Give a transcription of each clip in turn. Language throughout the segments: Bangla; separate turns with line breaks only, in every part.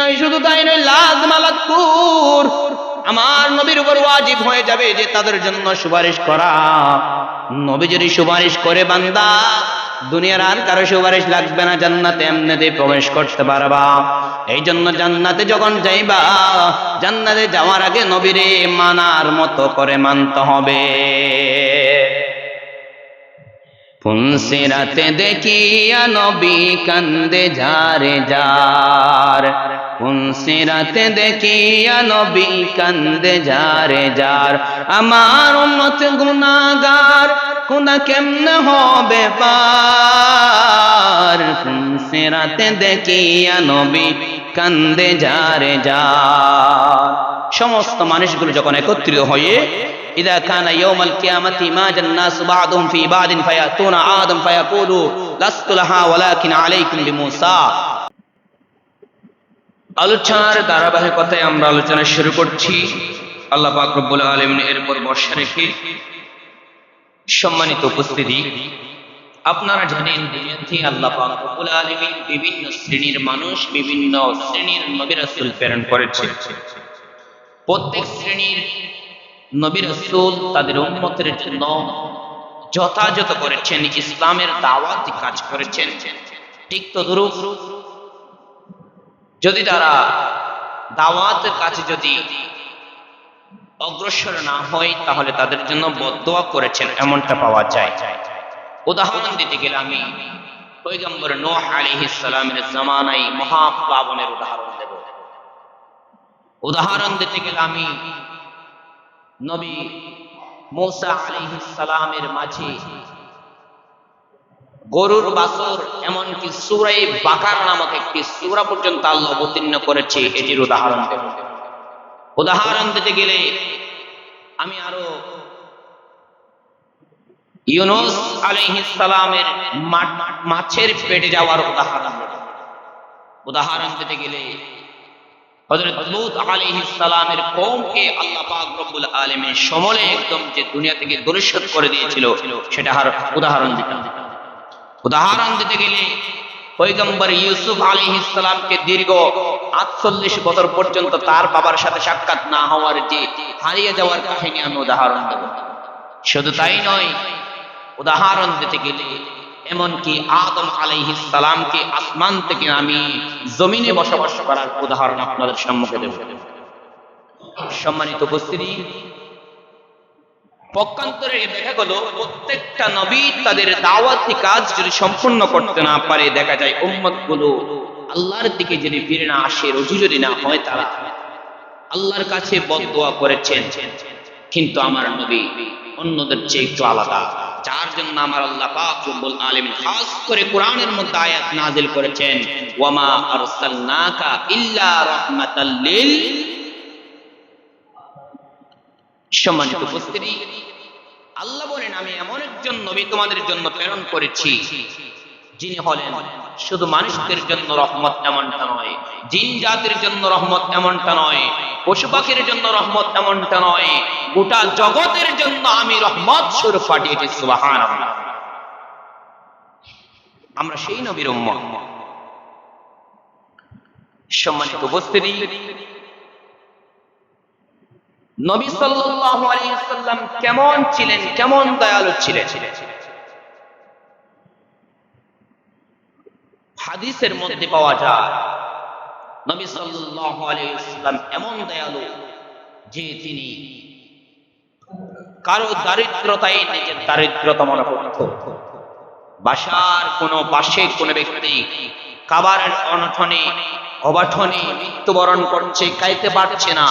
নয়, শুধু তাই নয়, লাযম আলাত-তুর, আমার নবীর উপর ওয়াজিব হয়ে যাবে যে তাদের জন্য সুপারিশ করা। নবী যদি সুপারিশ করে বান্দা, দুনিয়ার আর কারো সুপারিশ লাগবে না, জান্নাতে এমনিতেই প্রবেশ করতে পারবা। এই জন্য জান্নাতে যখন যাইবা, জান্নাতে যাওয়ার আগে নবীরে মানার মতো করে মানতে হবে। পুনসিরাতে দেখিয়া নবী কান্দে যারে যার, পুনসিরাতে দেখিয়া নবী কান্দে যারে যার, আমার উম্মত গুনাহগার খোদা কেমনে হবে পার। পুনসিরাতে দেখিয়া নবী কান্দে যারে যার। সমস্ত মানুষগুলো যখন একত্রিত হয়ে إذا كان يوم القيامة ماج الناس بعضهم في بعض فيأتون آدم فيقول لست لها ولكن عليكم بموسى। আলোচনার ধারাবাহিকতায় আমরা আলোচনা শুরু করছি। আল্লাহ পাক রব্বুল আলামিন এর উপর ভরসা রেখে, সম্মানিত উপস্থিতি, আপনারা জানেন দুনিয়াতে আল্লাহ পাক রব্বুল আলামিন বিভিন্ন শ্রেণীর মানুষ, বিভিন্ন শ্রেণীর নবী রাসূল প্রেরণ করেছেন। প্রত্যেক শ্রেণীর নবী রাসূল তাদের উম্মতের জন্য যথাযথ করেছেন, ইসলামের দাওয়াতি কাজ করেছেন। ঠিক তদ্রূপ যদি তারা দাওয়াতের কাছে যদি অগ্রসর না হয়, তাহলে তাদের জন্য বদদোয়া করেছেন, এমনটা পাওয়া যায়। উদাহরণ দিতে গেলে আমি পয়গম্বর নূহ আলাইহিস সালামের জামানায় মহাপ্লাবনের উদাহরণ দেব। উদাহরণ দিতে গেলে আমি নবী মূসা আলাইহিস সালামের মাঝে গরুর বাছর, এমনকি সূরা বাকারা নামক একটি সূরা পর্যন্ত আল্লাহ অবতীর্ণ করেছে, এটির উদাহরণ দেব। উদাহরণ দিতে গেলে আমি আরো ইউনূস আলাইহিস সালামের মাছের পেটে যাওয়ার উদাহরণ দেব। উদাহরণ দিতে গেলে হযরত লূত আলাইহিস সালামের কওমকে আল্লাহ পাক রব্বুল আলামিন সমূলে একদম যে দুনিয়া থেকে দূরীভূত করে দিয়েছিল, সেটা উদাহরণ দিতাম। উদাহরণ দিতে গেলে পয়গম্বর ইউসুফ আলাইহিস সালামকে দীর্ঘ ৪৮ বছর পর্যন্ত তার বাবার সাথে সাক্ষাৎ না হওয়ার যে হারিয়ে যাওয়ার কাহিনী আমি উদাহরণ দেব। শুধু তাই নয়, উদাহরণ দিতে গেলে এমনকি আদম আলাইহিস সালামকে আসমান থেকে আমি জমিনে বসবাস করার উদাহরণ আপনাদের সম্মুখে দেব। সম্মানিত উপস্থিতি, পক্ষান্তরে দেখা গেল প্রত্যেকটা নবী তাদের দাওয়াতি কাজ যদি সম্পূর্ণ করতে না পারে, দেখা যায় উম্মতগুলো আল্লাহর দিকে যদি ফিরে না আসে, রুজু যদি না হয়, তারা আল্লাহর কাছে বদদোয়া করেছেন। কিন্তু আমার নবী অন্যদের চেয়ে একটু আলাদা, যার জন্য আমার আল্লাহ পাক রব্বুল আলামিন খাস করে কোরআনের মধ্যে আয়াত নাযিল করেছেন, ওয়ামা আরসালনাকা ইল্লা রাহমাতাল লিল। সম্মানিত উপস্থিতি, আল্লাহ বলেন আমি এমন একজন নবী তোমাদের জন্য প্রেরণ করেছি, যিনি হলেন শুধু মানুষদের জন্য রহমত এমনটা নয়, জিন জাতির জন্য রহমত এমনটা নয়, পশু পাখির জন্য রহমত এমনটা নয়, গোটা জগতের জন্য আমি রহমত স্বরূপ পাঠিয়েছি। সুবহানাল্লাহ। আমরা সেই নবীর উম্মত। সম্মানিত উপস্থিতি, নবী সাল্লাল্লাহু আলাইহি ওয়াসাল্লাম কেমন ছিলেন, কেমন দয়ালু ছিলেন? হাদিসের মধ্যে পাওয়া যায় নবী সাল্লাল্লাহু আলাইহি ওয়াসাল্লাম এমন দয়ালু যে তিনি কারো দারিদ্রতায় নিজের দারিদ্রতা মনে করত। বাসার কোনো পাশে কোনো ব্যক্তি খাবারের অনটনে অবাঠনে মৃত্যুবরণ করছে, খাইতে পারছে না,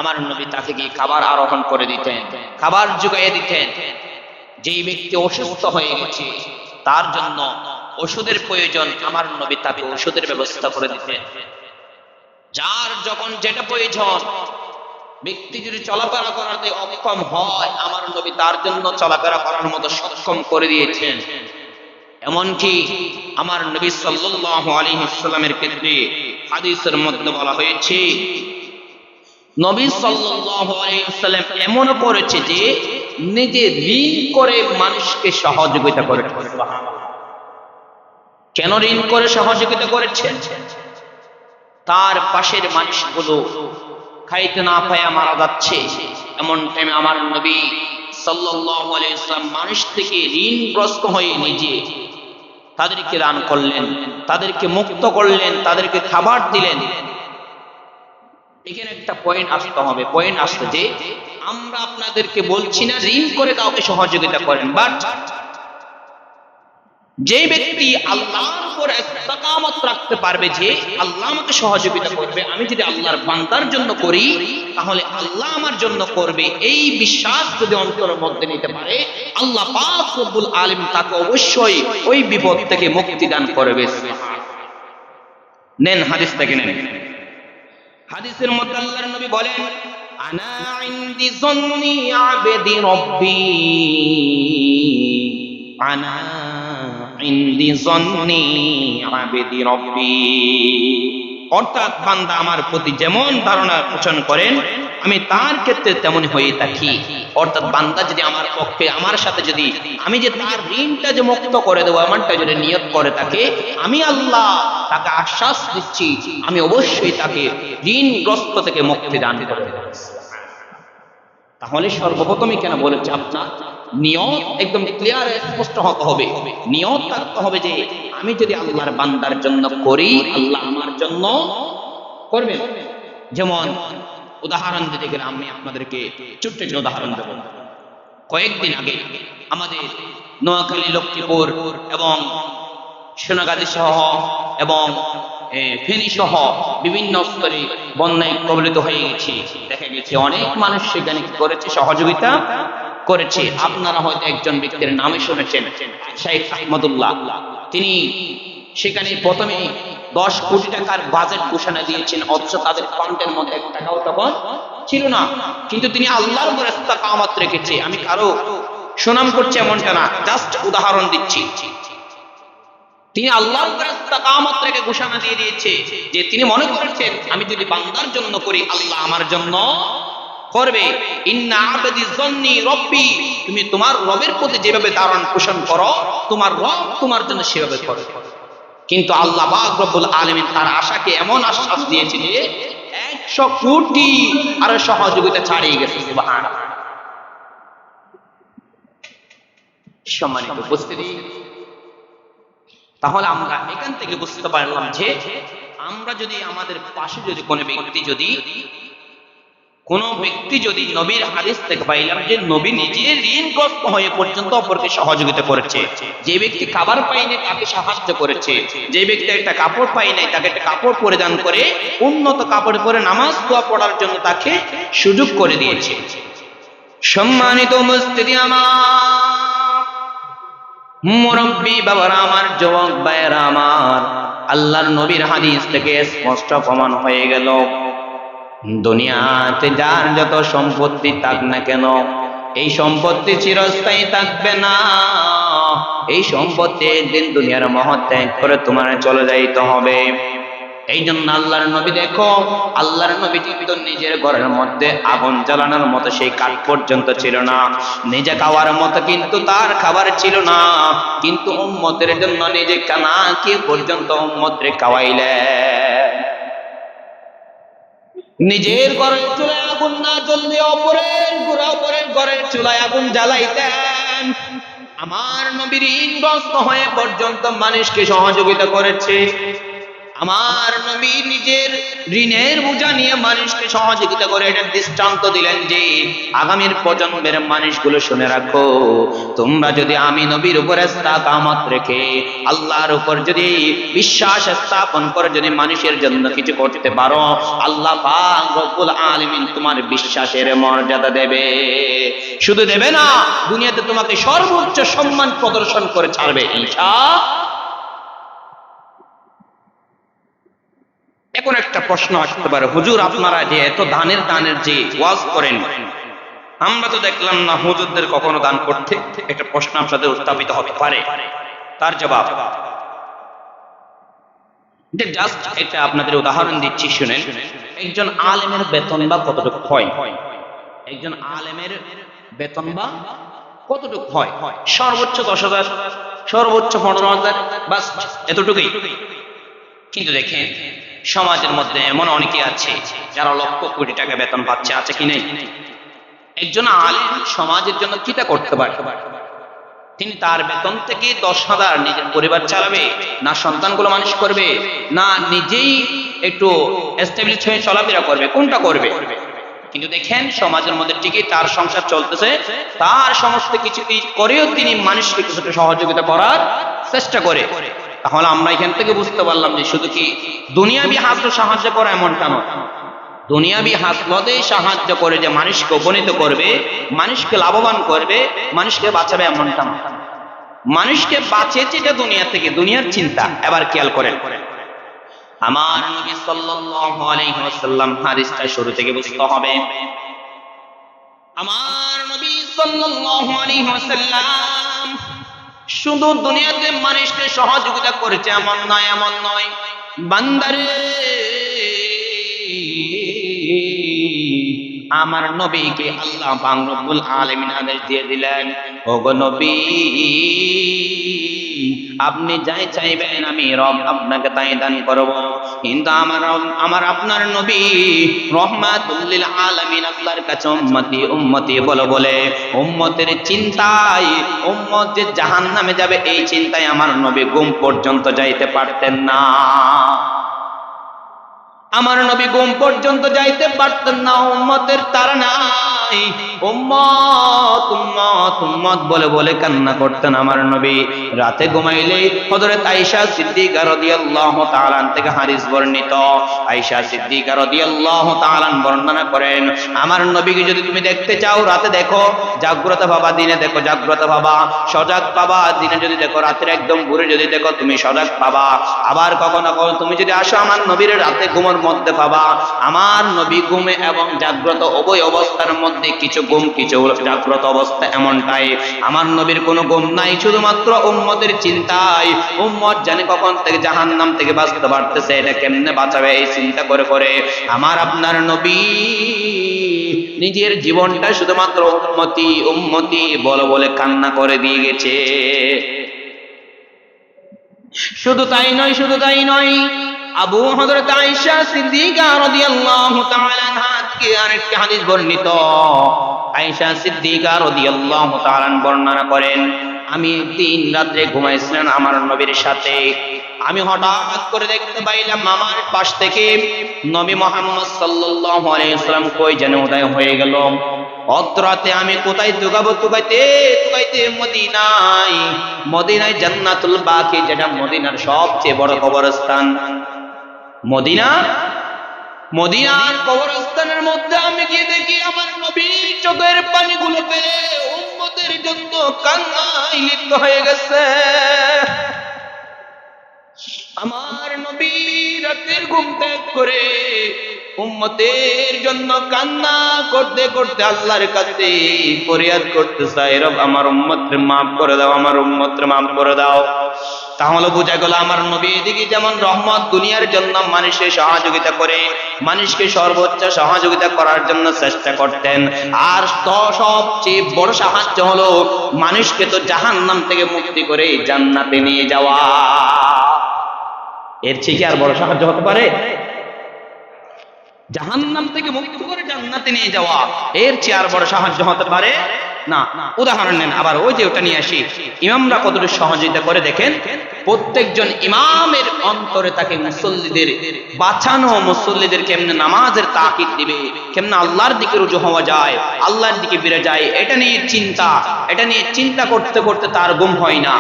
আমার নবী তাকে গিয়ে খাবার আরোহণ করে দিতেন, খাবার জুগাইয়ে দিতেন। যেই ব্যক্তি অসুস্থ হয়ে গেছে, তার জন্য ওষুধের প্রয়োজন, আমার নবী তাকে ওষুধের ব্যবস্থা করে দিতেন। যার যখন যেটা প্রয়োজন, ব্যক্তি যদি চলাফেরা করাতে অক্ষম হয়, আমার নবী তার জন্য চলাফেরা করার মতো সক্ষম করে দিয়েছেন। এমনকি আমার নবী সাল্লাল্লাহু আলাইহি ওয়াসাল্লামের ক্ষেত্রে হাদিসের মধ্যে বলা হয়েছে, নবী সাল্লাল্লাহু আলাইহি ওয়াসাল্লাম এমনও করেছে যে নিজে ঋণ করে মানুষকে সহযোগিতা করেছে। সুবহানাল্লাহ। কেন ঋণ করে সহযোগিতা করেছেন? তার পাশের মানুষগুলো খাইতে না পায়া মারা যাচ্ছে, এমন টাইমে আমার নবী সাল্লাল্লাহু আলাইহি ওয়াসাল্লাম মানুষ থেকে ঋণগ্রস্ত হয়ে নিজে তাদেরকে দান করলেন, তাদেরকে মুক্ত করলেন, তাদেরকে খাবার দিলেন। এখানে একটা পয়েন্ট আসতে হবে, পয়েন্ট আসতে যে আমরা আপনাদেরকে বলছি না ঋণ করে কাউকে সহযোগিতা করেন, বাট যে ব্যক্তি আল্লাহর উপর ইস্তেকামত রাখতে পারবে যে আল্লাহ আমাকে সহযোগিতা করবে, আমি যদি আল্লাহর বান্দার জন্য করি তাহলে আল্লাহ আমার জন্য করবে, এই বিশ্বাস যদি অন্তরের মধ্যে নিতে পারে, আল্লাহ পাক রব্বুল আলামিন তাকে অবশ্যই ওই বিপদ থেকে মুক্তি দান করবে। নেন হাদিস থেকে নেন। হাদিসের মধ্যে আল্লাহর নবী বলেন, আনা ইনদি যন্নি আবদি রব্বি, আনা ইনদি যন্নি আবদি রব্বি। অর্থাৎ বান্দা আমার প্রতি যেমন ধারণা পোষণ করেন আমি তার ক্ষেত্রে তেমন হয়ে থাকি। অর্থাৎ বান্দা যদি আমার পক্ষে আমার সাথে যদি আমি যে তার ঋণটা যে মুক্ত করে দেবো এমনটা যদি নিয়ত করে থাকে, আমি আল্লাহ তাকে আশ্বাস দিচ্ছি আমি অবশ্যই তাকে ঋণগ্রস্ত থেকে মুক্তি দান করে দেব। তাহলে সর্বপ্রথমই কেন বলেছে আপনার নিয়ত একদম ক্লিয়ার স্পষ্ট হতে হবে, নিয়ত থাকতে হবে যে আমি যদি আল্লাহর বান্দার জন্য করি আল্লাহ আমার জন্য করবেন। যেমন উদাহরণ দিতে গেলে আমি আপনাদেরকে ছোট্ট একটা উদাহরণ দেব। কয়েকদিন আগে আমাদের নোয়াখালী, লক্ষ্মীপুর এবং সোনাগাজী সহ এবং ফেনী সহ বিভিন্ন স্তরে বন্যায় কবলিত হয়ে গেছে। দেখা গেছে অনেক মানুষ সেখানে কি করেছে, সহযোগিতা করেছে। আপনারা হয়তো একজন ব্যক্তির নামে শুনেছেন, শেখ আহমদুল্লাহ। তিনি সেখানে প্রথমে 10 কোটি টাকার বাজেট ঘোষণা দিয়েছেন, অথচ তাদের অ্যাকাউন্টের মধ্যে 1 টাকাও তখন ছিল না। কিন্তু তিনি আল্লাহর উপর ইস্তেকামত রেখেছে। আমি কারো সুনাম করছি এমনটা না, জাস্ট উদাহরণ দিচ্ছি। তিনি আল্লাহর উপর ইস্তেকামত রেখে ঘোষণা দিয়ে দিয়েছে যে তিনি মনে করেছেন আমি যদি বান্দার জন্য করি আল্লাহ আমার জন্য করবে। ইন্না আবদি যন্নি রব্বি, তুমি তোমার রবের প্রতি যেভাবে ধারণা পোষণ করো তোমার রব তোমার জন্য সেভাবে করে। কিন্তু আল্লাহ পাক রব্বুল আলামিন তার আশাকে এমন আশ্বাস দিয়েছে যে 100 কোটি আর সহযোগিতা ছাড়িয়ে গেছে। সুবহানাল্লাহ। সম্মানিত উপস্থিতি, তাহলে আমরা এখান থেকে বুঝতে পারলাম যে আমরা যদি আমাদের পাশে যদি কোনো ব্যক্তি যদি নবীর হাদিস থেকে পাইলাম যে নবী নিজে ঋণগ্রস্ত হয়ে পর্যন্ত অপরকে সহযোগিতা করেছে, যে ব্যক্তি খাবার পায়নি তাকে সাহায্য করেছে, যে ব্যক্তি একটা কাপড় পায় নাই তাকে একটা কাপড় পরিধান করে উন্নত কাপড় পরে নামাজ দোয়া পড়ার জন্য তাকে সুযোগ করে দিয়েছে। সম্মানিত উপস্থিতি আমার, মুরব্বী বাবারা আমার, যুবক ভাইয়েরা আমার, আল্লাহর নবীর হাদিস থেকে স্পষ্ট প্রমাণ হয়ে গেল দুনিয়াতে যার যত সম্পত্তি থাক না কেন এই সম্পত্তি চিরস্থায়ী থাকবে না। এই সম্পত্তি একদিন দুনিয়ার মহৎ ত্যাগ করে তোমার চলে যাইতে হবে। এই জন্য আল্লাহর নবী, দেখো আল্লাহর নবী কিন্তু নিজের ঘরের মধ্যে আগুন জ্বালানোর মতো সেই কাঠ পর্যন্ত ছিল না, নিজে খাওয়ার মতো কিন্তু তার খাবার ছিল না, কিন্তু উম্মতের জন্য নিজে না খেয়ে পর্যন্ত উম্মতরে খাওয়াইলেন। নিজের ঘরের চুলায় আগুন না জ্বললে অপরের ঘরের চুলায় আগুন জ্বালাইতেন। আমার নবী ঋণগ্রস্ত হয়ে পর্যন্ত মানুষকে সহযোগিতা করেছে। আমার নবী নিজের ঋণের বোঝা নিয়ে মানুষকে সহযোগিতা করে এটা দৃষ্টান্ত দিলেন যে আগামীর প্রজন্মের মানুষগুলো শুনে রাখো, তোমরা যদি আমি নবীর উপর ইস্তেকামত রেখে আল্লাহর উপর যদি বিশ্বাস স্থাপন করে যদি মানুষের জন্য কিছু করতে পারো, আল্লাহ পাক রব্বুল আলামিন তোমার বিশ্বাসের মর্যাদা দেবে। শুধু দেবে না, দুনিয়াতে তোমাকে সর্বোচ্চ সম্মান প্রদর্শন করে ছাড়বে ইনশাআল্লাহ। এখন একটা প্রশ্ন আসতে পারে, হুজুর আপনারা যে এত দানের যে ওয়াজ করেন, আমরা তো দেখলাম না হুজুরদের কখনো দান করতে। একটা প্রশ্ন আপনাদের উত্থাপিত হতে পারে, তার জবাব জাস্ট এটা আপনাদের উদাহরণ দিচ্ছি শুনেন। একজন আলেমের বেতন বা কতটুকু হয়? একজন আলেমের বেতন বা কতটুকু হয়? সর্বোচ্চ 10,000, সর্বোচ্চ 15,000, বাস এতটুকুই। কিন্তু দেখেন সমাজের মধ্যে এমন অনেকে আছে যারা লক্ষ কোটি টাকা বেতন পাচ্ছে, আছে কি নেই? একজন আলেম সমাজের জন্য কিটা করতে পারে? তিনি তার বেতন থেকে 10,000 নিজের পরিবার চালাবে, না সন্তানগুলো মানুষ করবে, না নিজেই একটু এস্টাবলিশ হয়ে চলাফেরা করবে? কোনটা করবে? কিন্তু দেখেন সমাজের মধ্যে ঠিকই তার সংসার চলতেছে, তার সমস্ত কিছু করেও তিনি মানুষকে কিছুটা সহযোগিতা করার চেষ্টা করে। তাহলে আমরা এখান থেকে বুঝতে পারলাম যে শুধু কি দুনিয়াবি হাসল সাহায্য করা এমনটা নয়, দুনিয়াবি হাসলতে সাহায্য করে যে মানুষকে উপনীত করবে, মানুষকে লাভবান করবে, মানুষকে বাঁচাবে এমনটা নয়। মানুষকে বাঁচিয়েছে এটা দুনিয়া থেকে, দুনিয়ার চিন্তা। এবার খেয়াল করেন, আমার নবী সাল্লাল্লাহু আলাইহি ওয়াসাল্লাম, হাদিসটা শুরু থেকে বুঝতে হবে। আমার নবী সাল্লাল্লাহু আলাইহি ওয়াসাল্লাম শুধু দুনিয়াতে মানুষকে সহযোগিতা করেছে এমন নয়, এমন নয়। বান্দারে, আমার নবীকে আল্লাহ পাক রব্বুল আলামিন আদেশ দিয়ে দিলেন, ওগো নবী, আপনি যাই চাইবেন আমি রব আপনাকে তাই দান করব। কিন্তু আমার আপনার নবী রহমাতুল লিল আলামিন, আল্লাহর কাছে উম্মতি উম্মতি বলে বলে উম্মতের চিন্তায় উম্মত যে জাহান্নামে যাবে এই চিন্তায় আমার নবী ঘুম পর্যন্ত যাইতে পারতেন না। আমার নবী ঘুম পর্যন্ত যাইতে পারতেন না, উম্মতের তারা নাই, উম্মত উম্মত উম্মত বলে বলে কান্না করতেন আমার নবী। রাতে ঘুমাইলে হযরত আয়েশা সিদ্দিকা রাদিয়াল্লাহু তাআলা থেকে হাদিস বর্ণিত, আয়েশা সিদ্দিকা রাদিয়াল্লাহু তাআলা বর্ণনা করেন, আমার নবীকে যদি তুমি দেখতে চাও রাতে দেখো, জাগ্রত বাবা, দিনে দেখো জাগ্রত বাবা, সজাগ পাবা। দিনে যদি দেখো, রাতের একদম ভোরে যদি দেখো তুমি সজাগ পাবা। আবার কখনো কখনো তুমি যদি আসো আমার নবীর রাতে ঘুমের মধ্যে পাবা। আমার নবী ঘুমে এবং জাগ্রত উভয় অবস্থার মধ্যে, কিছু ঘুম কিছু জাগ্রত অবস্থা, এমনটাই। আমার নবীর কোনো ঘুম নাই, শুধুমাত্র উম্মতের চিন্তায়। উম্মত জানে কখন থেকে জাহান্নাম থেকে বাঁচতে পারতেছে, এটা কেমনে বাঁচাবে এই চিন্তা করে করে আমার আপনার নবী নিজের জীবনটা শুধুমাত্র উম্মতি উম্মতি বলে বলে কান্না করে দিয়ে গেছে। শুধু তাই নয়, শুধু তাই নয়, আবু হযরত আয়েশা সিদ্দিকা রাদিয়াল্লাহু তাআলা আনহা থেকে আরেকটি হাদিস বর্ণিত। আয়েশা সিদ্দিকা রাদিয়াল্লাহু তাআলা বর্ণনা করেন, আমি দিন রাত্রে ঘুমাইছিলাম আমার নবীর সাথে। আমি হঠাৎ করে দেখতে পাইলাম আমার পাশ থেকে নবী মুহাম্মদ সাল্লাল্লাহু আলাইহি ওয়াসাল্লাম কই যেন উদয় হয়ে গেল। অতরাতে আমি কোথায় তুগাবো, তুগাইতে তুগাইতে মদিনায়, মদিনায় জান্নাতুল বাকি, যেটা মদিনার সবচেয়ে বড় কবরস্থান। মদিনার কবরস্থানের মধ্যে আমি গিয়ে দেখি আমার নবী চোখের পানিগুলো ফেলে উম্মতের জন্য কান্নায় লিপ্ত হয়ে গেছে। আমার নবী রাতের ঘুম ত্যাগ করে উম্মতের জন্য কান্না করতে করতে আল্লাহর কাছে ফরিয়াদ করতে চাই, রব আমার উম্মতকে মাফ করে দাও, আমার উম্মতকে মাফ করে দাও। তাহলে বোঝা গেল আমার নবী এদিকে যেমন রহমত দুনিয়ার জন্য মানুষের সহযোগিতা করে, মানুষকে সর্বোচ্চ সহযোগিতা করার জন্য চেষ্টা করতেন, আর সবচেয়ে বড় সাহায্য হলো মানুষকে তো জাহান্নাম থেকে মুক্তি করে জান্নাতে নিয়ে যাওয়া। এর থেকে আর বড় সাহায্য হতে পারে? জাহান্নাম থেকে মুক্তি করে জান্নাতে নিয়ে যাওয়া, এর চেয়ে আর বড় সাহায্য হতে পারে না। উদাহরণ নেন আবার, ওই যে ওটা নিয়ে আসি, ইমামরা কতটুকু সহযোগিতা করে দেখেন। প্রত্যেকজন ইমামের অন্তরে তাকে মুসল্লিদের বাঁচানো, মুসল্লিদের কেমনে নামাজের তাকিদ দিবে, কেমনে আল্লাহর দিকে রুজু হওয়া যায়, আল্লাহর দিকে ফিরে যায়, এটা নিয়ে চিন্তা করতে করতে তার ঘুম হয় না।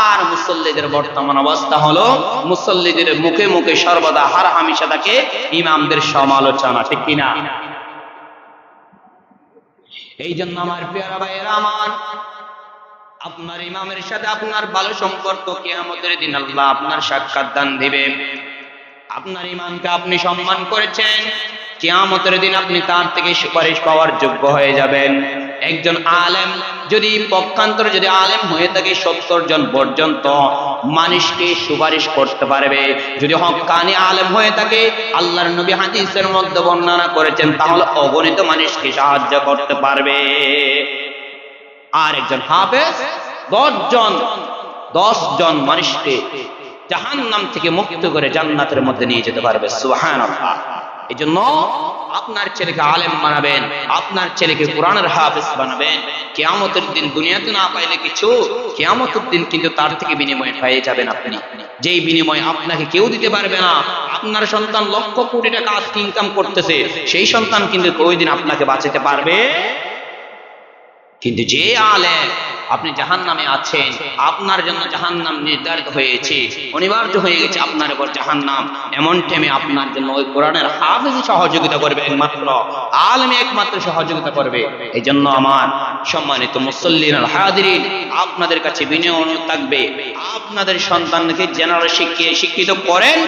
আর মুসল্লিদের বর্তমান অবস্থা হলো মুসল্লিদের মুখে মুখে সর্বদা হার হামেশা থাকে ইমামদের সমালোচনা, ঠিক কিনা? এই জন্য আমার প্রিয় ভাইয়েরা আমার, আপনার ইমামের সাথে আপনার ভালো সম্পর্ক, কিয়ামতের দিন আল্লাহ আপনার সাক্ষাৎ দান দিবে। আপনার ইমামকে আপনি সম্মান করেছেন, কিয়ামতের দিন আপনি তার থেকে সুপারিশ পাওয়ার যোগ্য হয়ে যাবেন। একজন আলেম যদি পক্ষান্তরে যদি আলেম হয়ে থাকে 70 জন পর্যন্ত মানুষকে সুপারিশ করতে পারবে। যদি হক্কানি আলেম হয়ে থাকে, আল্লাহর নবী হাদিসের মধ্যে বর্ণনা করেছেন, তাহলে অগণিত মানুষকে সাহায্য করতে পারবে। আর একজন হাফেজ 10 জন মানুষকে জাহান্নাম থেকে মুক্ত করে জান্নাতের মধ্যে নিয়ে যেতে পারবে। সুবহানাল্লাহ। এই জন্য আপনার ছেলেকে আলেম বানাবেন, আপনার ছেলেকে কোরআনের হাফেজ বানাবেন। কিয়ামতের দিন দুনিয়াতে না পাইলে কিছু, কিয়ামতের দিন কিন্তু তার থেকে বিনিময় পেয়ে যাবেন আপনি, যেই বিনিময় আপনাকে কেউ দিতে পারবে না। আপনার সন্তান লক্ষ কোটি টাকা আজকে ইনকাম করতেছে, সেই সন্তান কিন্তু ওই দিন আপনাকে বাঁচাতে পারবে। কিন্তু যে আলেম, আপনি জাহান্নামে আছেন, আপনার জন্য জাহান্নাম নির্ধারিত হয়েছে, অনিবার্য হয়ে গেছে আপনার উপর জাহান্নাম, এমন টাইমে আপনার জন্য ওই কোরআনের হাফেজ সহযোগিতা করবে, একমাত্র আলেম একমাত্র সহযোগিতা করবে। এই জন্য আমার সম্মানিত মুসল্লিন আল হাজিরিন, আপনাদের কাছে বিনয় অনুরোধ থাকবে, আপনাদের সন্তানকে জেনারেল শিক্ষিত করেন,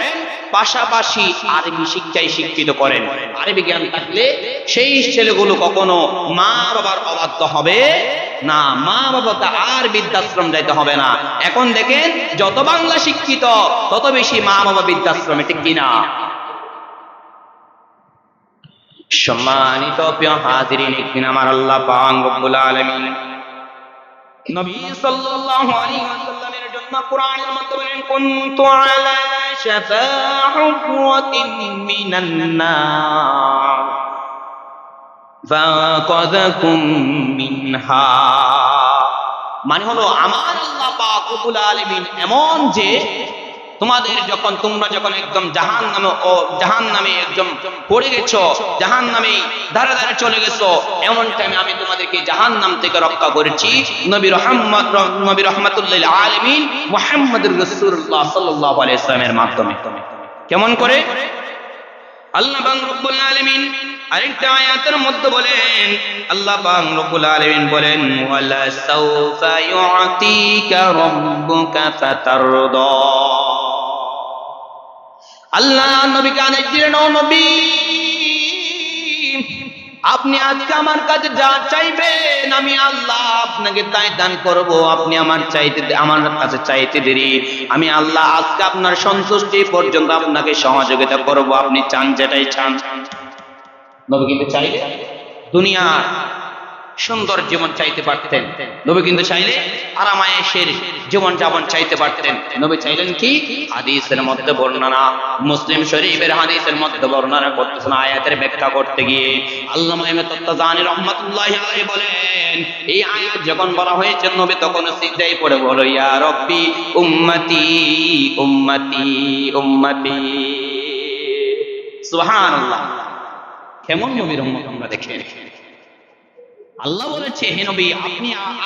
পাশাপাশি আরবি শিক্ষায় শিক্ষিত করেন। আরবি জ্ঞান থাকলে সেই ছেলেগুলো কখনো মা বাবার অবাধ্য হবে না, মা বাবাকে আর বৃদ্ধাশ্রম যাইতে হবে না। এখন দেখেন যত বাংলা শিক্ষিত তত বেশি মা বাবা বৃদ্ধাশ্রমে, ঠিক কিনা? সম্মানিত প্রিয় হাজিরিন, একদিন আমার আল্লাহ পাক রব্বুল আলামিন নবী সাল্লাল্লাহু আলাইহি ওয়াসাল্লামের জন্য কোরআনের মধ্যে বলেন, কুনতু আলা শাফা হুফরাতিন মিনান নার ফাকাযাকুম মিনহা। মানে হলো আমার আল্লাহ পাক রব্বুল আলামিন এমন যে তোমাদের যখন তোমরা যখন একদম জাহান্নামে একদম পড়ে গেছো, জাহান্নামে ধারে ধারে চলে গেছো, এমন টাইমে আমি তোমাদেরকে জাহান্নাম থেকে রক্ষা করেছি নবী রাহমাতুল লিল আলামিন মুহাম্মদুর রাসূলুল্লাহ সাল্লাল্লাহু আলাইহি ওয়াসাল্লামের মাধ্যমে। কেমন করে? আল্লাহ পাক রব্বুল আলামিন আরেকটা আয়াতের মধ্যে বলেন, আল্লাহ পাক রব্বুল আলামিন বলেন, ওয়ালা সাউফা ইউতিকা রাব্বুকা ফাতারদা। আল্লাহ নবীকে আদেশ দিলেন, ও নবী, আপনি আজকে আমার কাছে যা চাইবেন আমি আল্লাহ আপনাকে তাই দান করব। আপনি আমার কাছে চাইতে দেরি, আমি আল্লাহ আজকে আপনার সন্তুষ্টি পর্যন্ত আপনাকে সহযোগিতা করব। আপনি চান যেটাই চান। নবী কিন্তু চাইলে দুনিয়া সুন্দর জীবন চাইতে পারতেন, নবী কিন্তু চাইলে আরামায়েশের জীবন যাপন চাইতে পারতেন। নবী চাইলেন কি? হাদিসের মধ্যে বর্ণনা, মুসলিম শরীফের হাদিসের মধ্যে বর্ণনা করতেছেন আয়াতের ব্যাখ্যা করতে গিয়ে আল্লামা ইমাম তাত্তাজানি রাহমাতুল্লাহি আলাইহি বলেন, এই আয়াত যখন বলা হয়েছে নবী তখন সিজদায় পড়ে বলো, ইয়া রাব্বি উম্মতি উম্মতি উম্মতি। সুবহানাল্লাহ। কেমন নবীর উম্মত আমরা দেখেন। আল্লাহ বলেছে, হে নবী,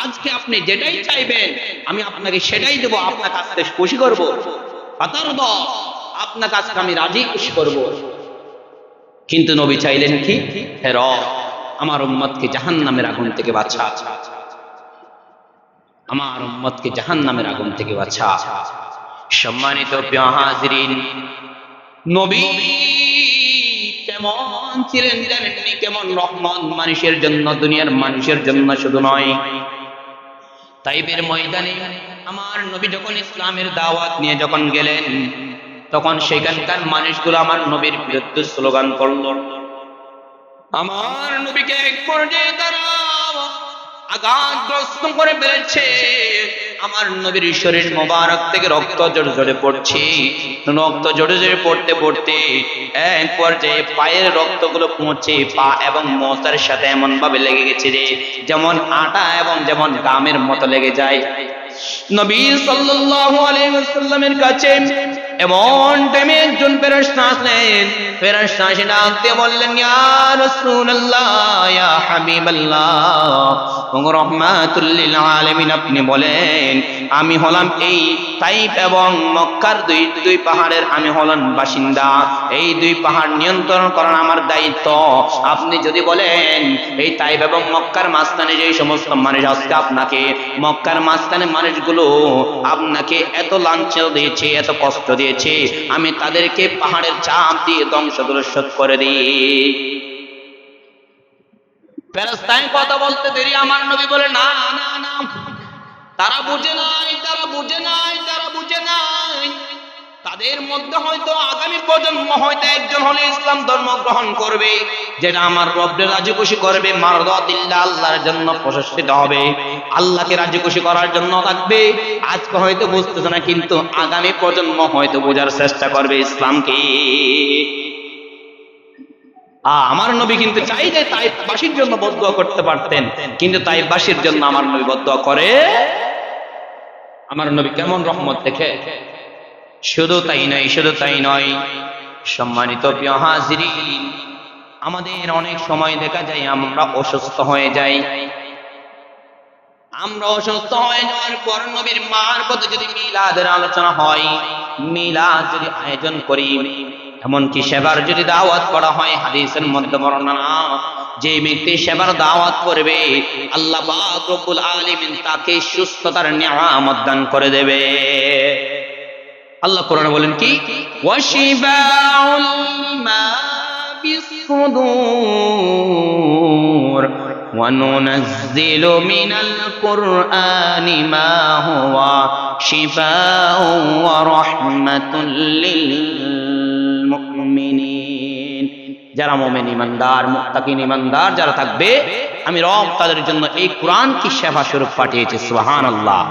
আজকে আপনি যেটাই চাইবেন আমি আপনাকে সেটাই দেব, আপনাকে আজকে খুশি করব। ফাতারদা, আপনাকে আজকে আমি রাজি খুশি করব। কিন্তু নবী চাইলেন কি? হে রব, আমার উম্মতকে জাহান্নামের আগুন থেকে বাঁচা, আমার উম্মতকে জাহান্নামের আগুন থেকে বাঁচা। সম্মানিত প্রিয় হাজিরিন, নবী কেমন ছিলেন জানেননি? কেমন রহমত মানুষের জন্য, দুনিয়ার মানুষের জন্য শুধু নয়। তাইফের ময়দানে আমার নবী যখন ইসলামের দাওয়াত নিয়ে যখন গেলেন, তখন সেখানকার মানুষগুলো আমার নবীর বিরুদ্ধে স্লোগান করল। আমার নবীকে এক পর্যায়ে তারা আঘাতগ্রস্ত করে ফেলেছে। আমার নবীর শরীর মোবারক থেকে রক্ত জড়ে জড়ে পড়ছে, রক্ত জড়ে জড়ে পড়তে পড়তে এক পর্যায়ে পায়ের রক্তগুলো পৌঁছে পা এবং মোচার সাথে এমন ভাবে লেগে গেছে যে যেমন আটা এবং যেমন গামের মতো লেগে যায়। নবী সাল্লাল্লাহু আলাইহি ওয়াসাল্লামের কাছে এমন টাইমে একজন ফেরেশতা আসলেন। ফেরেশতা এসে ডাক দিয়ে বললেন, ইয়া রাসূলুল্লাহ, ইয়া হাবিবাল্লাহ, রাহমাতুল লিল আলামিন, আপনি বলেন আমি হলাম এই তাইফ এবং মক্কার দুই পাহাড়ের আমি হলাম বাসিন্দা। এই দুই পাহাড় নিয়ন্ত্রণ করার আমার দায়িত্ব। আপনি যদি বলেন এই তাইফ এবং মক্কার মাঝখানে যে সমস্ত মানুষ আজকে আপনাকে, মক্কার মাঝখানে মানুষগুলো আপনাকে এত লাঞ্ছনা দিয়েছে, এত কষ্ট দিয়েছে, আমি তাদেরকে পাহাড়ের চাপ দিয়ে ধ্বংসগ্রস্ত করে দিই। ফেরেশতায় কথা বলতে দেরি আমার নবী বলে, না না না, তারা বুঝে নাই, তারা বুঝে নাই, তারা বুঝে নাই। তাদের মধ্যে হয়তো আগামী প্রজন্ম হয়তো একজন হলে ইসলাম ধর্ম গ্রহণ করবে, যেটা আমার রব্বে রাজি খুশি করবে, মারদাতিল্লাহ, আল্লাহর জন্য প্রশস্তিত হবে, আল্লাহকে রাজি খুশি করার জন্য থাকবে। আজকে হয়তো বুঝতেছে না, কিন্তু আগামী প্রজন্ম হয়তো বোঝার চেষ্টা করবে ইসলামকে। আমার নবী কিন্তু চাই যে তাইফবাসীর জন্য বদদুয়া করতে পারতেন, কিন্তু তাইফবাসীর জন্য আমার নবী বদদুয়া করে। আমার নবী কেমন রহমত দেখে। শুধু তাই নয়, সম্মানিত প্রিয় হাজিরিন, আমাদের অনেক সময় দেখা যায় আমরা অসুস্থ হয়ে যাই। আমরা অসুস্থ হয়ে যাওয়ার পর নবীর মারফতে যদি মিলাদের আলোচনা হয়, মিলাদ যদি আয়োজন করি, এমনকি সেবার যদি দাওয়াত করা হয়, হাদিসের মধ্যে বর্ণনা, যে ব্যক্তি সেবার দাওয়াত করবে আল্লাহ পাক রব্বুল আলামিন তাকে সুস্থতার নিয়ামত দান করে দেবে। আল্লাহ কোরআনে বলেন কি, ওয়াশিবাউল লিমা বিসসুদুর ওয়া নুনাজ্জিলু মিনাল কুরআনি মা হুয়া শিফাউন ওয়া রাহমাতুল লিল মুমিনিন। যারা মুমিন ঈমানদার, মুত্তাকিন ঈমানদার যারা থাকবে, আমি রব তাদের জন্য এই কোরআনকে শিফা স্বরূপ পাঠিয়েছি। সুবহানাল্লাহ।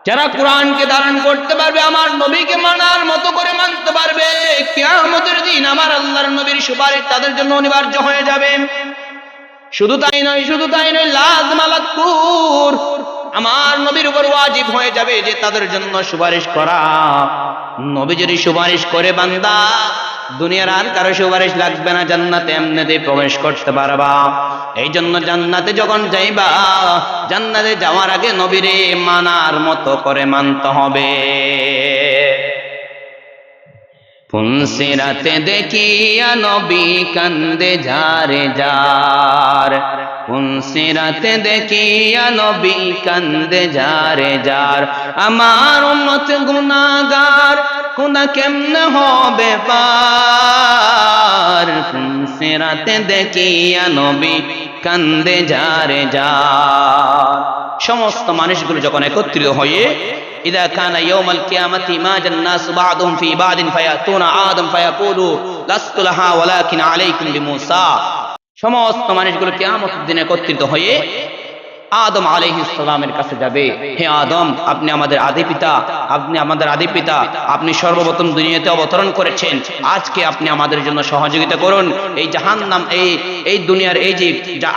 যারা কোরআনকে ধারণ করতে পারবে, আমার নবীকে মানার মতো করে মানতে পারবে, কিয়ামতের দিন আমার আল্লাহর নবীর সুপারিশ তাদের জন্য অনিবার্য হয়ে যাবে। শুধু তাই নয়, লাযিম আলাকুর, আমার নবীর উপর ওয়াজিব হয়ে যাবে যে তাদের জন্য সুপারিশ করা। নবী যদি সুপারিশ করে, বান্দা দুনিয়ার আর কারো সুপারিশ লাগবে না, জান্নাতে এমনিতে প্রবেশ করতে পারবা। এই জন্য জান্নাতে যখন যাইবা, জান্নাতে যাওয়ার আগে নবীরে মানার মতো করে মানতে হবে। পুনসিরাতে দেখিয়া নবী কান্দে যারে যার, পুনসিরাতে দেখিয়া নবী কান্দে যারে যার, আমার উম্মত গুনাহগার খোদা কেমনে হবে পার, পুনসিরাতে দেখিয়া নবী কান্দে যারে যার। সমস্ত মানুষগুলো যখন একত্রিত হয়ে, ইদা কানা ইয়াউমাল কিয়ামাতি মাজান নাস বা'দুহুম ফি বা'দিন ফায়াতুনা আদম ফায়াকুলু লাস্তু লাহা ওয়ালাকিন আলাইকুম বিমূসা, সমস্ত মানুষগুলো কিয়ামতের দিনে একত্রিত হয়ে আদম আলাইহিস সালামের কাছে যাবে। হে আদম, আপনি আমাদের আদি পিতা, আপনি সর্বপ্রথম দুনিয়াতে অবতরণ করেছেন, আজকে আপনি আমাদের জন্য সহযোগিতা করুন। এই জাহান্নাম, এই দুনিয়ার এই যে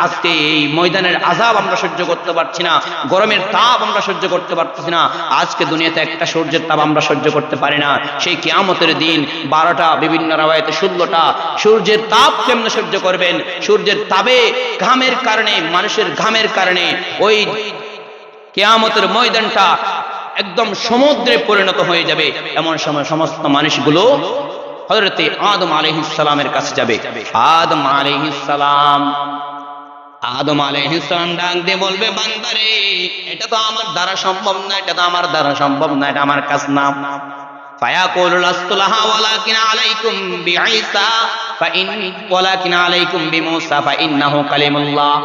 আজকে এই ময়দানের আযাব আমরা সহ্য করতে পারছি না, গরমের তাপ আমরা সহ্য করতে পারছি না, আজকে দুনিয়াতে একটা সূর্যের তাপ আমরা সহ্য করতে পারি না, সেই কিয়ামতের দিন 12টা, বিভিন্ন রাওয়ায়াতে 16টা সূর্যের তাপ কেমনে সহ্য করবেন? সূর্যের তাপে ঘামের কারণে, মানুষের ঘামের কারণে ওই কিয়ামতের ময়দানটা একদম সমুদ্রে পরিণত হয়ে যাবে। এমন সময় সমস্ত মানুষগুলো হযরতে আদম আলাইহিস সালামের কাছে যাবে। আদম আলাইহিস সালাম ডাক দিয়ে বলবে, বান্দারে, এটা তো আমার দ্বারা সম্ভব না, এটা আমার কাজ না। ফায়াকুলু লাস্তু লাহা ওয়ালাকিন আলাইকুম বিঈসা ওয়ালাকিন আলাইকুম বিমূসা ফাইন্নাহু কালিমুল্লাহ।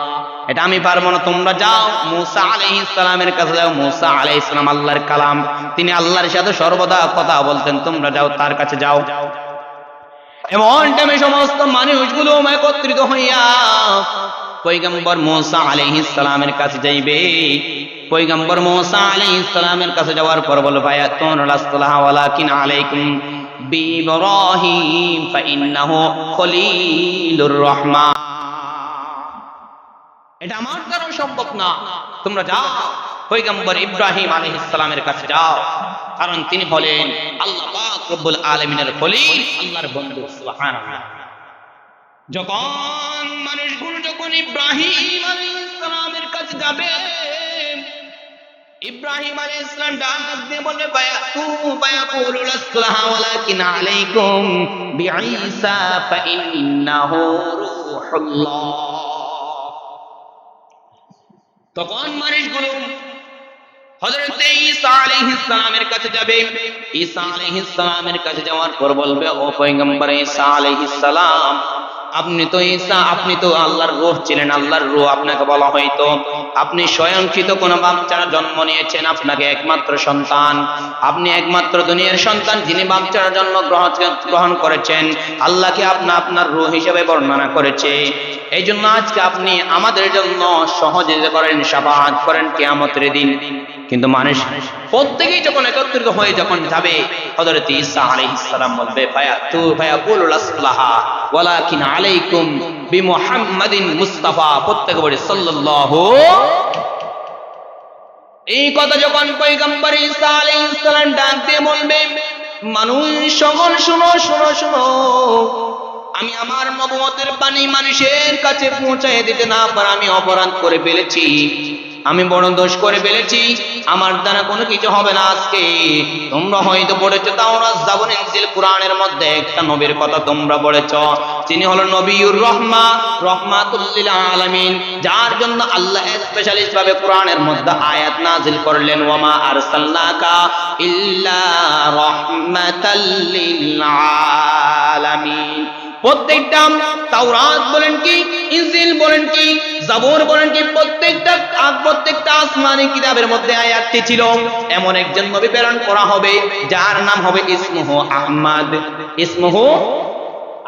এটা আমি পারবো না, তোমরা যাও মূসা আলাইহিস সালামের কাছে যাও। মূসা আলাইহিস সালাম আল্লাহর কালাম, তিনি আল্লাহর সাথে সর্বদা কথা বলতেন, তোমরা যাও তার কাছে যাও। এমন টাইমে সমস্ত মানুষগুলো একত্রিত হইয়া পয়গম্বর মূসা আলাইহিস সালামের কাছে যাইবে। পয়গম্বর মূসা আলাইহিস সালামের কাছে যাওয়ার পর বলবে, ফায়াতুন রাসূলুল্লাহ ওয়ালাকিন আলাইকুম বিইব্রাহিম ফাইন্নাহু খলিলুর রহমান। এটা আমার দ্বারা সম্ভব না, তোমরা যাও পয়গম্বর ইব্রাহিম আলাইহিস সালামের কাছে যাও, কারণ তিনি হলেন আল্লাহ পাক রব্বুল আলামিনের খলিল, আল্লাহর বন্ধু। সুবহানাল্লাহ। যখন মানুষগুলো ইব্রাহিম আলাইহিস সালামের কাছে যাবে, ইব্রাহিম আলাইহিস সালাম ডাক দিয়ে বলবে, ফায়াকুলু লাস্তু লাহা ওয়ালাকিন আলাইকুম বিঈসা ফাইন্নাহু রূহুল্লাহ। তখন মানুষগুলো হযরত ঈসা আলাইহিস সালামের কাছে যাবে। ঈসা আলাইহিস সালামের কাছে যাওয়ার পর বলবে, ও পয়গম্বর ঈসা আলাইহিস সালাম, আপনি তো ঈসা, আপনি তো আল্লাহর রূহ ছিলেন, আল্লাহর রূহ। আপনাকে বলা হয়তো আপনি স্বয়ংকৃত কোন বাচ্চার জন্ম নিয়েছেন, আপনাকে একমাত্র সন্তান, আপনি একমাত্র দুনিয়ার সন্তান যিনি বাচ্চার জন্ম গ্রহণ করেছেন। আল্লাহকে আপনার রূহ হিসেবে বর্ণনা করেছে। এই জন্য আজকে আপনি আমাদের জন্য সহযোগিতা করেন, শাফাআত করেন কিয়ামতের দিন। কিন্তু মানুষ প্রত্যেকেই যখন একত্রিত হয়ে যখন যাবে, হযরত ঈসা আলাইহিস সালাম বলবে ফায়াকুলু লাসলাহা ওয়ালাকিন আলাইকুম বিমুহাম্মাদিন মুস্তাফা। প্রত্যেকে বলে সাল্লাল্লাহু। এই কথা যখন পয়গম্বর ঈসা আলাইহিস সালাম ডাক দিয়ে বলবে, মানুষ সকল শুনো শুনো শুনো, আমি আমার নবুয়তের বাণী মানুষের কাছে পৌঁছায় দিতে না পারা আমি অপরাধ করে ফেলেছি, আমি বড় দোষ করে ফেলেছি, আমার দ্বারা কোনো কিছু হবে না। আজকে তোমরা হয়তো পড়েছো তাওরাত, জাবুর, ইনজিল, কোরআনের মধ্যে একটা নবীর কথা তোমরা পড়েছো, তিনি হলো নবিয়ুর রাহমা, রাহমাতুল লিল আলামিন, যার জন্য আল্লাহ স্পেশালিস্ট ভাবে কোরআনের মধ্যে আয়াত নাযিল করলেন, ওয়ামা আরসালনাকা ইল্লা রাহমাতাল লিল আলামিন। প্রত্যেকটা তাওরাত বলেন কি, ইনজিল বলেন কি, জাবুর বলেন কি, প্রত্যেকটা আসমানি কিতাবের মধ্যে আয়াতটি ছিল এমন একজন নবী প্রেরণ করা হবে যার নাম হবে ইসমুহু আহমদ, ইসমুহু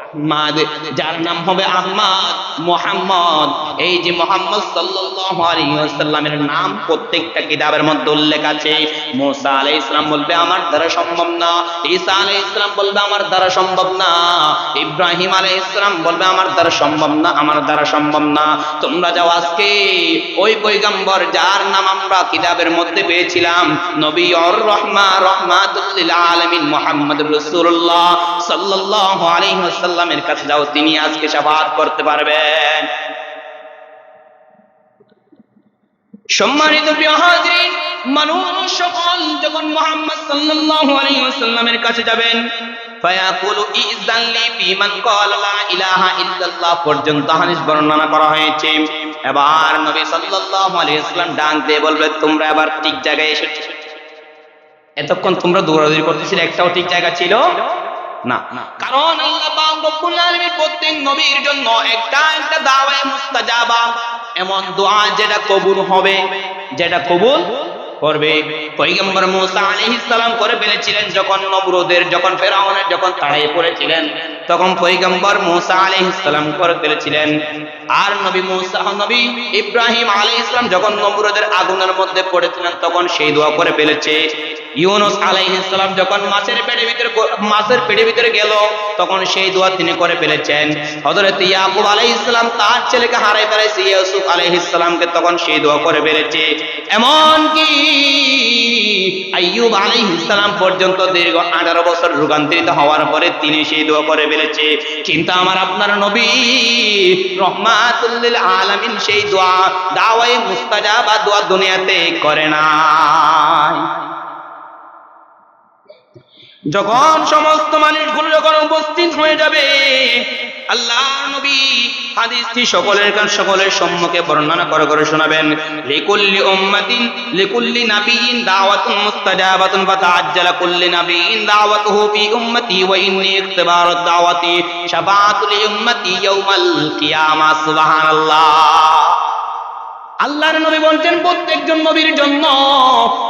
আহমদ, যার নাম হবে আহমদ মুহাম্মদ। এই যে মুহাম্মদ সাল্লাল্লাহু আলাইহি ওয়াসাল্লামের নাম প্রত্যেকটা কিতাবের মধ্যে উল্লেখ আছে। মুসা আলাইহিস সালাম বলবে আমার দ্বারা সম্ভব না, ঈসা আলাইহিস সালাম বলবে আমার দ্বারা সম্ভব না, ইব্রাহিম আলাইহিস সালাম বলবে আমার দ্বারা সম্ভব না, আমার দ্বারা সম্ভব না। তোমরা যাও আজকে ওই পয়গম্বর যার নাম আমরা কিতাবের মধ্যে পেয়েছিলাম, নবিয়ুর রাহমা, রাহমাতুল লিল আলামিন মুহাম্মদুর রাসূলুল্লাহ সাল্লাল্লাহু আলাইহি ওয়াসাল্লামের কাছে যাও, তিনি আজকে শাফাআত করতে পারবেন। সম্মানিত প্রিয় হাজিরিন, মানুষ সকল যখন মুহাম্মদ সাল্লাল্লাহু আলাইহি ওয়াসাল্লামের কাছে যাবেন, ফায়াকুলু ইযাল্লি বিমান ক্বালা লা ইলাহা ইল্লাল্লাহ পর্যন্ত হাদিস বর্ণনা করা হয়েছে। এবার নবী সাল্লাল্লাহু আলাইহি ওয়াসাল্লাম ডাক দিয়ে বলবে, তোমরা এবার ঠিক জায়গায় এসেছো। এতক্ষণ তোমরা দৌড়াদৌড়ি করতেছিলে, একটাও ঠিক জায়গা ছিল না। কারণ আল্লাহ পাক রব্বুল আলামিন প্রত্যেক নবীর জন্য একটা দাওয়ায়ে মুস্তাজাবা, এমন দোয়া যেটা কবুল হবে, যেটা কবুল করবে। পয়গম্বর মুসা আলাইহিস সালাম করে ফেলেছিলেন যখন নমরুদের, যখন ফেরাউনের যখন তাড়ায় পড়েছিলেন, তখন পয়গম্বর মুসা আলাইহিস সালাম করে ফেলেছিলেন। আর নবী ইব্রাহিম আলাইহিস সালাম যখন নমরুদের আগুনের মধ্যে পড়েছিলেন তখন সেই দোয়া করে ফেলেছে। ইউনূস আলাইহিস সালাম যখন মাছের পেটের ভিতরে গেল তখন সেই দোয়া তিনি করে ফেলেছেন। হযরত ইয়াকুব আলাইহিস সালাম তার ছেলেকে হারাই ফেলেছে ইউসুফ আলাইহিস সালামকে, তখন সেই দোয়া করে ফেলেছে। এমন কি আইয়ুব আলাইহিস সালাম পর্যন্ত দীর্ঘ 18 বছর রোগান্তিত হওয়ার পরে তিনি সেই দোয়া করে ফেলেছে। কিন্তু আমার আপনার নবী রহমাতুল লিল আলামিন সেই দোয়া, দাওয়ায়ে মুস্তাজাবা দোয়া দুনিয়াতে করে নাই। যখন সমস্ত মানুষগুলো যখন উপস্থিত হয়ে যাবে, আল্লাহ নবী হাদিসটি সকলের সম্মুখে বর্ণনা করে শোনাবেন। লিকুল্লি উম্মাতিন লিকুল্লি নাবিয়িন দাওয়াতুন মুস্তাজাবাতুন ফাতাআজ্জালা কুল্লি নাবিয়িন দাওয়াতুহু ফি উম্মতি ওয়া ইন্নী ইখতিবারুদ দাওয়াতি শাফাআতুল উম্মতি ইয়াউমাল কিয়ামা। সুবহানাল্লাহ। আল্লাহর নবী বলছেন প্রত্যেকজন নবীর জন্য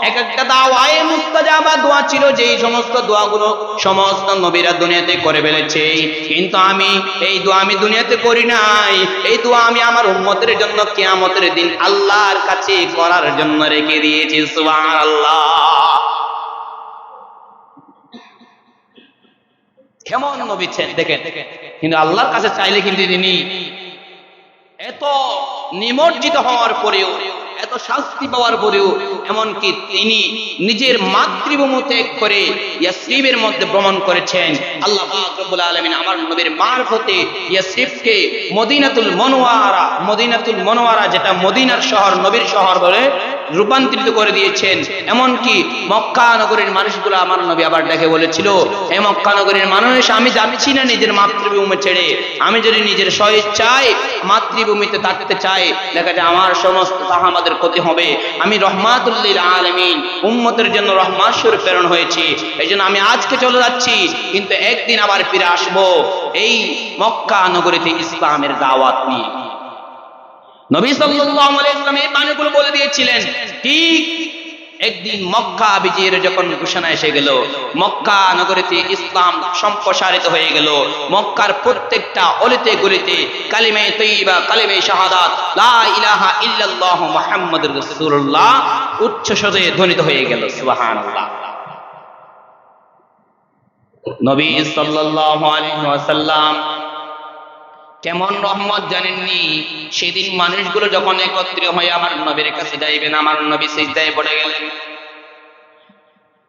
এক একটা দাওয়ায়ে মুস্তাজাবা দোয়া ছিল, যেই সমস্ত দোয়াগুলো সমস্ত নবীরা দুনিয়াতে করে ফেলেছে। কিন্তু আমি এই দোয়া আমি দুনিয়াতে করি নাই, এই দোয়া আমি আমার উম্মতের জন্য কিয়ামতের দিন আল্লাহর কাছে করার জন্য রেখে দিয়েছি। সুবহানাল্লাহ। কেমন নবী দেখেন, কিন্তু আল্লাহর কাছে চাইলে কিন্তু তিনি এত নিমজ্জিত হওয়ার পরেও, এত শাস্তি পাওয়ার পরেও, এমনকি তিনি নিজের মাতৃভূমি ত্যাগ করে ইয়াসরিবের মধ্যে ভ্রমণ করেছেন। আল্লাহ পাক রব্বুল আলামিন আমার নবীর মারফতে ইয়াসরিবকে মদিনাতুল মুনাওয়ারা যেটা মদিনার শহর, নবীর শহর বলে রূপান্তরিত করে দিয়েছেন। এমনকি মক্কা নগরীর মানুষগুলো আমার নবী আবার ডেকে বলেছিল, এই মক্কা নগরীর মানুষ, আমি যাচ্ছি না নিজের মাতৃভূমি ছেড়ে, আমি যদি নিজের স্বইচ্ছায় মাতৃভূমিতে থাকতে চাই, দেখা যায় আমার সমস্ত সাহাবাদের ক্ষতি হবে। আমি রহমাতুল লিল আলামিন, উম্মতের জন্য রহমত স্বরূপ প্রেরণ হয়েছি, এই জন্য আমি আজকে চলে যাচ্ছি, কিন্তু একদিন আবার ফিরে আসবো এই মক্কা নগরীতে ইসলামের দাওয়াত নিয়ে। নবী সাল্লাল্লাহু আলাইহি ওয়াসাল্লাম এই বাণীগুলো বলে দিয়েছিলেন। ঠিক একদিন মক্কা বিজয়ের যখন ঘোষণা এসে গেল, মক্কা নগরীতে ইসলাম সম্প্রসারিত হয়ে গেল, মক্কার প্রত্যেকটা অলিতে গলিতে কালিমে তৈয়বা, কালিমে শাহাদাত, লা ইলাহা ইল্লাল্লাহু মুহাম্মাদুর রাসূলুল্লাহ উচ্চ স্বরে ধ্বনিত হয়ে গেল। সুবহানাল্লাহ। নবী সাল্লাল্লাহু আলাইহি ওয়াসাল্লাম কেমন রহমত জানেননি? সেদিন মানুষগুলো যখন একত্রিত হয়ে আমার নবীর কাছে যাইবেন, আমার নবী সিজদায় পড়ে গেলেন।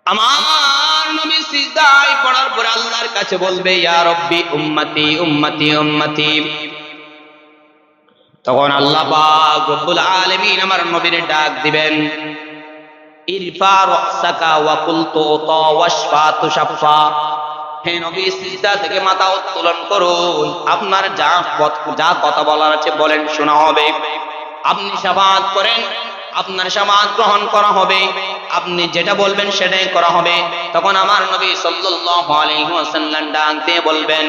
আমার নবী সিজদায় পড়ার পর আল্লাহর কাছে বলবে, ইয়া রব্বি উম্মতি উম্মতি উম্মতি। তখন আল্লাহ পাক রব্বুল আলামিন আমার নবীর ডাক দিবেন, ইরফা রাসাকা ওয়া কুল তুতা ওয়াশফা তুশাফা। হে নবী, সিজদা থেকে মাথা উত্তোলন করুন, আপনার যা কথা বলার আছে বলেন, শোনা হবে। আপনি শাফাআত করেন, আপনার শাফাআত গ্রহণ করা হবে, আপনি যেটা বলবেন সেটাই করা হবে। তখন আমার নবী সাল্লাল্লাহু আলাইহি ওয়াসাল্লাম ডাক দিয়ে বলবেন,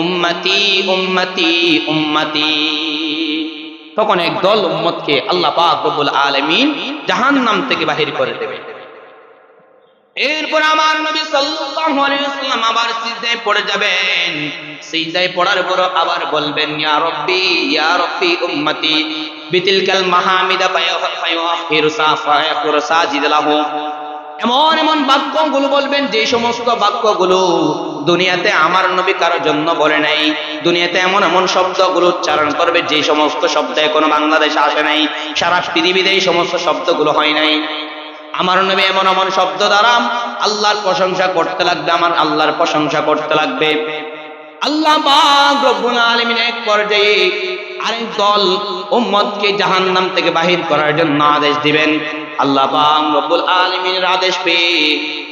উম্মতি উম্মতি উম্মতি। তখন একদল উম্মতকে আল্লাহ পাক রব্বুল আলামিন জাহান্নাম থেকে বাহির করে দেবেন। এরপর আমার নবী সাল্লাল্লাহু আলাইহি ওয়াসাল্লাম আবার সিজদায় পড়ে যাবেন। সিজদায় পড়ার পর আবার বলবেন, ইয়া রব্বি উম্মতি বিতিলকাল মাহামিদা ফায়ুফিরু সাফায়াকুর সাজিদ লাহু। এমন এমন বাক্যগুলো বলবেন, যে সমস্ত বাক্যগুলো দুনিয়াতে আমার নবী কারোর জন্য বলে নাই। দুনিয়াতে এমন এমন শব্দগুলো উচ্চারণ করবে, যে সমস্ত শব্দ এখনো বাংলাদেশে আসে নাই, সারা পৃথিবীতে এই সমস্ত শব্দগুলো হয় নাই। আমার নবী এমন এমন শব্দ দ্বারা আল্লাহর প্রশংসা করতে লাগবে, আমার আল্লাহর প্রশংসা করতে লাগবে। আল্লাহ পাক রব্বুল আলামিন এক পর্যায়ে আরেক দল উম্মতকে জাহান্নাম থেকে বাহির করার জন্য আদেশ দিবেন। আল্লাহ পাক রব্বুল আলামিনের আদেশ পেয়ে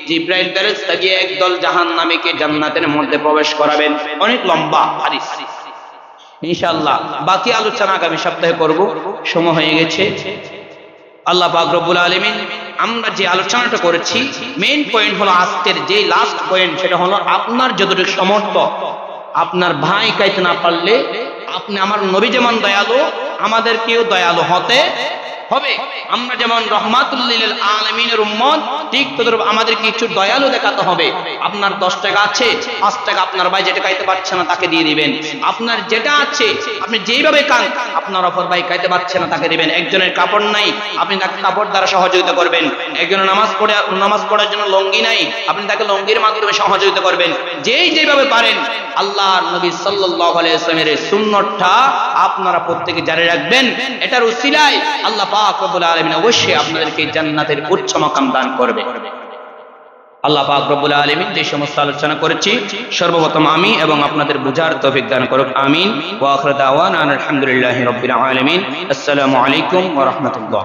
জিবরাইল ফেরেশতা গিয়ে একদল জাহান্নামীকে জান্নাতের মধ্যে প্রবেশ করাবেন। অনেক লম্বা হাদিস, ইনশাআল্লাহ বাকি আলোচনা আগামী সপ্তাহে করব, সময় হয়ে গেছে। আল্লাহ পাক রব্বুল আলামিন, আমরা যে আলোচনাটা করেছি, মেইন পয়েন্ট হলো আজকের যে লাস্ট পয়েন্ট, সেটা হলো আপনার যতটুকু সামর্থ্য, আপনার ভাই খাইতে না পারলে, আপনি আমার নবী যেমন দয়ালু, আমাদেরকেও দয়ালু হতে হবে। আমরা যেমন রহমাতুল লিল আলামিনের উম্মত, ঠিক তদ্রূপ আমাদের কিছু দয়ালু দেখাতে হবে। আপনার 10 টাকা আছে, 5 টাকা আপনার ভাই যেটা খাইতে পারছে না তাকে দিয়ে দিবেন। আপনার যেটা আছে, আপনি যেইভাবে খান, আপনার অপর ভাই খাইতে পারছে না তাকে দিবেন। একজনের কাপড় নাই, আপনি তাকে কাপড় দ্বারা সহযোগিতা করবেন। একজনের নামাজ পড়ার জন্য লুঙ্গি নাই, আপনি তাকে লুঙ্গির মাধ্যমে সহযোগিতা করবেন। যেইভাবে পারেন আল্লাহর নবী সাল্লাল্লাহু আলাইহি ওয়াসাল্লামের সুন্নতটা আপনারা প্রত্যেকে জারি রাখবেন। এটার উসিলায় আল্লাহ পাক রব্বুল আলামিন অবশ্যই আপনাদেরকে জান্নাতের উচ্চ মাকাম দান করবে। আল্লাহ পাক রব্বুল আলামিন যে সমস্ত আলোচনা করেছি, সর্বপ্রথম আমি এবং আপনাদের বুঝার তৌফিক দান করুক, আমিন। ওয়া আখিরু দাওয়ানা আলহামদুলিল্লাহি রাব্বিল আলামিন। আসসালামু আলাইকুম ওয়া রাহমাতুল্লাহ।